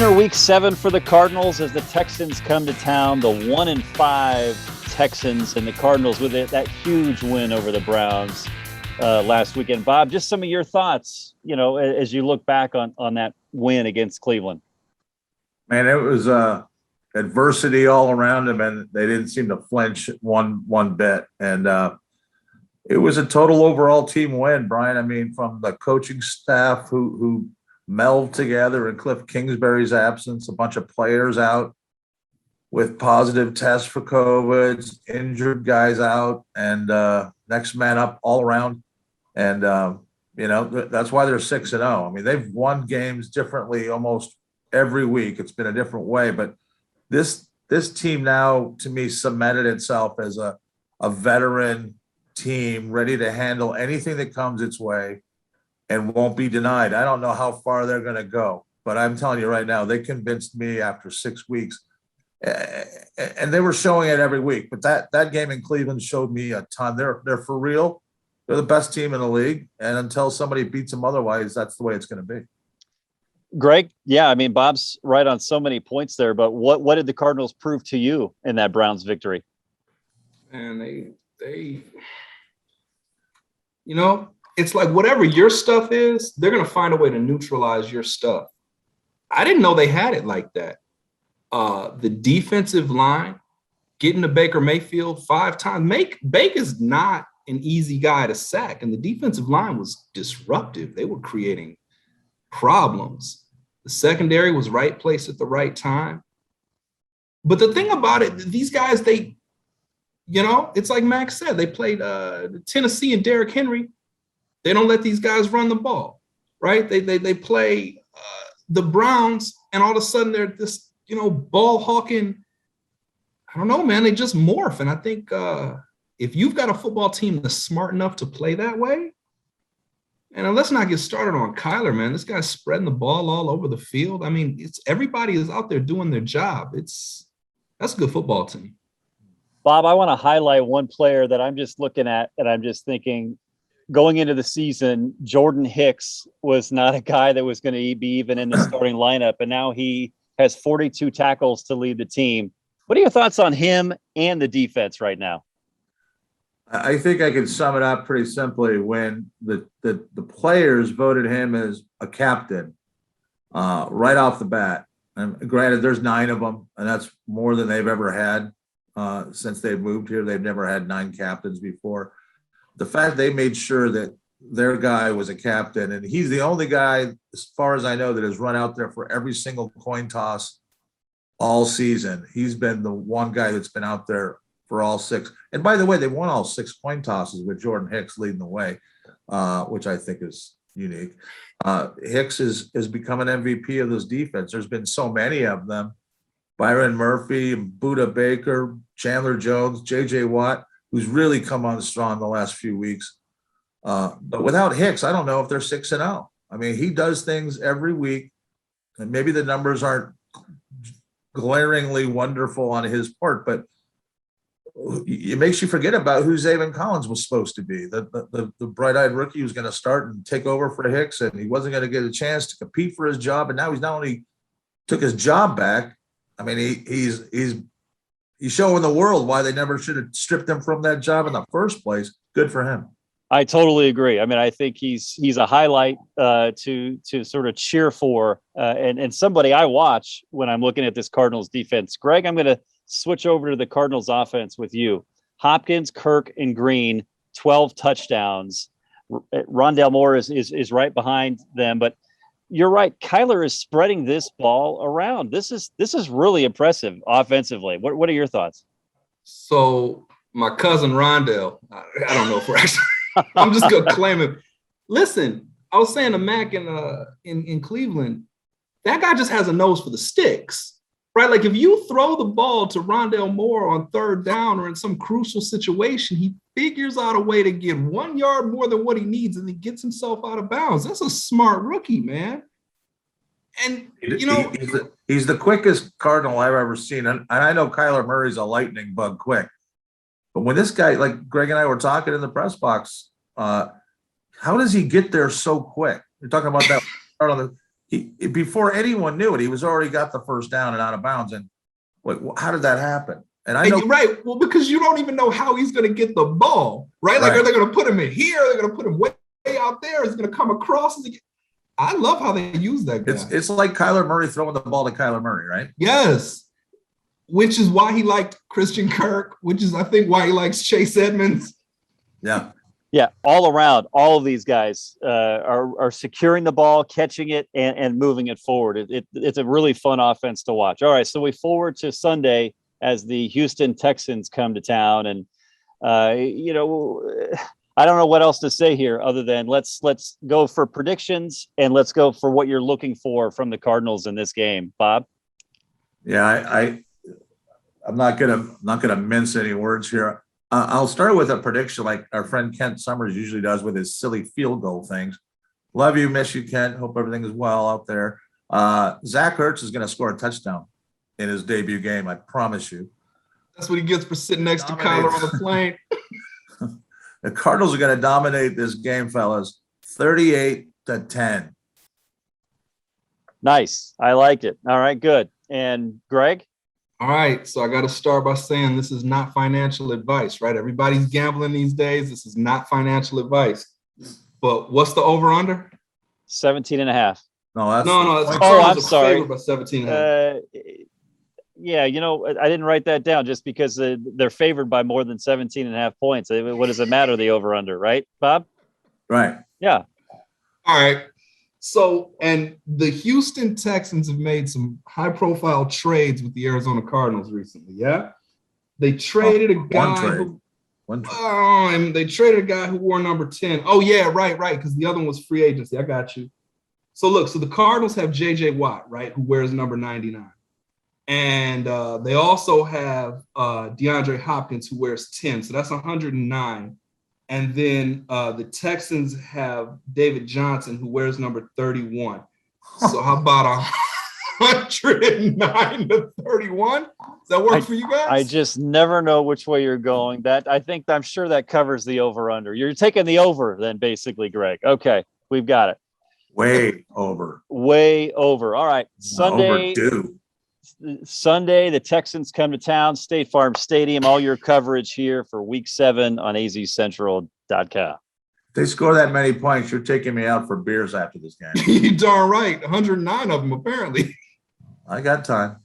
enter week 7 for the Cardinals as the Texans come to town. The 1-5 Texans and the Cardinals with that huge win over the Browns last weekend. Bob, just some of your thoughts, as you look back on that win against Cleveland. Man, it was adversity all around them, and they didn't seem to flinch one bit. And it was a total overall team win, Brian. I mean, from the coaching staff who melded together in Cliff Kingsbury's absence, a bunch of players out with positive tests for COVID, injured guys out, and next man up all around. And, that's why they're 6-0. I mean, they've won games differently almost every week. It's been a different way. But this team now, to me, cemented itself as a veteran team ready to handle anything that comes its way and won't be denied. I don't know how far they're going to go, but I'm telling you right now, they convinced me after 6 weeks. And they were showing it every week. But that game in Cleveland showed me a ton. They're for real. They're the best team in the league. And until somebody beats them otherwise, that's the way it's going to be. Greg, yeah, I mean, Bob's right on so many points there, but what did the Cardinals prove to you in that Browns victory? And they it's like whatever your stuff is, they're going to find a way to neutralize your stuff. I didn't know they had it like that. The defensive line, getting to Baker Mayfield 5 times. Baker is not an easy guy to sack, and the defensive line was disruptive. They were creating problems. The secondary was right place at the right time. But the thing about it, these guys, it's like Max said, they played Tennessee and Derrick Henry. They don't let these guys run the ball, right? They play the Browns, and all of a sudden they're this, ball hawking. I don't know, man. They just morph. And I think if you've got a football team that's smart enough to play that way, and let's not get started on Kyler, man. This guy's spreading the ball all over the field. I mean, everybody is out there doing their job. That's a good football team. Bob, I want to highlight one player that I'm just looking at, and I'm just thinking, going into the season, Jordan Hicks was not a guy that was going to be even in the starting lineup, and now he has 42 tackles to lead the team. What are your thoughts on him and the defense right now? I think I can sum it up pretty simply. When the players voted him as a captain right off the bat, and granted, there's 9 of them, and that's more than they've ever had since they've moved here. They've never had 9 captains before. The fact they made sure that their guy was a captain, and he's the only guy, as far as I know, that has run out there for every single coin toss all season. He's been the one guy that's been out there for all 6. And by the way, they won all 6 coin tosses with Jordan Hicks leading the way, which I think is unique. Hicks has become an MVP of this defense. There's been so many of them. Byron Murphy, Buda Baker, Chandler Jones, J.J. Watt, who's really come on strong the last few weeks. But without Hicks, I don't know if they're 6-0. I mean, he does things every week, and maybe the numbers aren't glaringly wonderful on his part, but it makes you forget about who Zaven Collins was supposed to be. The bright-eyed rookie who was going to start and take over for Hicks, and he wasn't going to get a chance to compete for his job. And now he's not only took his job back, I mean, he's showing the world why they never should have stripped him from that job in the first place. Good for him. I totally agree. I mean, I think he's a highlight to sort of cheer for, and somebody I watch when I'm looking at this Cardinals defense. Greg, I'm going to switch over to the Cardinals offense with you. Hopkins, Kirk, and Green, 12 touchdowns. Rondale Moore is right behind them, but you're right. Kyler is spreading this ball around. This is really impressive offensively. What are your thoughts? So my cousin Rondale, I don't know if we're actually. I'm just gonna claim him. Listen, I was saying to Mac in Cleveland, that guy just has a nose for the sticks, right? Like if you throw the ball to Rondale Moore on 3rd down or in some crucial situation, he figures out a way to get 1 yard more than what he needs, and he gets himself out of bounds. That's a smart rookie, man. And he's the quickest Cardinal I've ever seen, and I know Kyler Murray's a lightning bug quick. But when this guy, like Greg and I were talking in the press box, how does he get there so quick? You're talking about that. before anyone knew it, he was already got the first down and out of bounds. And wait, how did that happen? And I know, right. Well, because you don't even know how he's going to get the ball, right? Like, are they going to put him in here? Are they going to put him way out there? Is he going to come across? I love how they use that guy. It's like Kyler Murray throwing the ball to Kyler Murray, right? Yes. Which is why he liked Christian Kirk, which is, I think, why he likes Chase Edmonds. Yeah. Yeah, all around, all of these guys are securing the ball, catching it, and moving it forward. It's a really fun offense to watch. All right, so we forward to Sunday as the Houston Texans come to town, and you know, I don't know what else to say here other than let's go for predictions and let's go for what you're looking for from the Cardinals in this game, Bob. Yeah, I'm not gonna mince any words here. I'll start with a prediction like our friend Kent Summers usually does with his silly field goal things. Love you, miss you, Kent. Hope everything is well out there. Zach Ertz is going to score a touchdown in his debut game. I promise you. That's what he gets for sitting next to Kyler on the plane. The Cardinals are going to dominate this game, fellas. 38-10. Nice. I like it. All right, good. And Greg? All right, so I got to start by saying this is not financial advice, right? Everybody's gambling these days. This is not financial advice. But what's the over-under? 17.5. No, that's oh, I'm sorry. By 17.5. Yeah, you know, I didn't write that down just because they're favored by more than 17.5 points. What does it matter, the over-under, right, Bob? Right. Yeah. All right. So, and the Houston Texans have made some high-profile trades with the Arizona Cardinals recently. Yeah, they traded a guy they traded a guy who wore number 10. Oh yeah, right, because the other one was free agency. I got you. So look, so the Cardinals have J.J. Watt, right, who wears number 99, and they also have DeAndre Hopkins who wears 10. So that's 109. And then the Texans have David Johnson, who wears number 31. So how about 109 to 31? Does that work for you guys? I just never know which way you're going. I'm sure that covers the over-under. You're taking the over then, basically, Greg. Okay, we've got it. Way over. Way over. All right, Sunday. Overdue. Sunday, the Texans come to town, State Farm Stadium. All your coverage here for Week 7 on azcentral.com. If they score that many points, you're taking me out for beers after this game. You're darn right. 109 of them, apparently. I got time.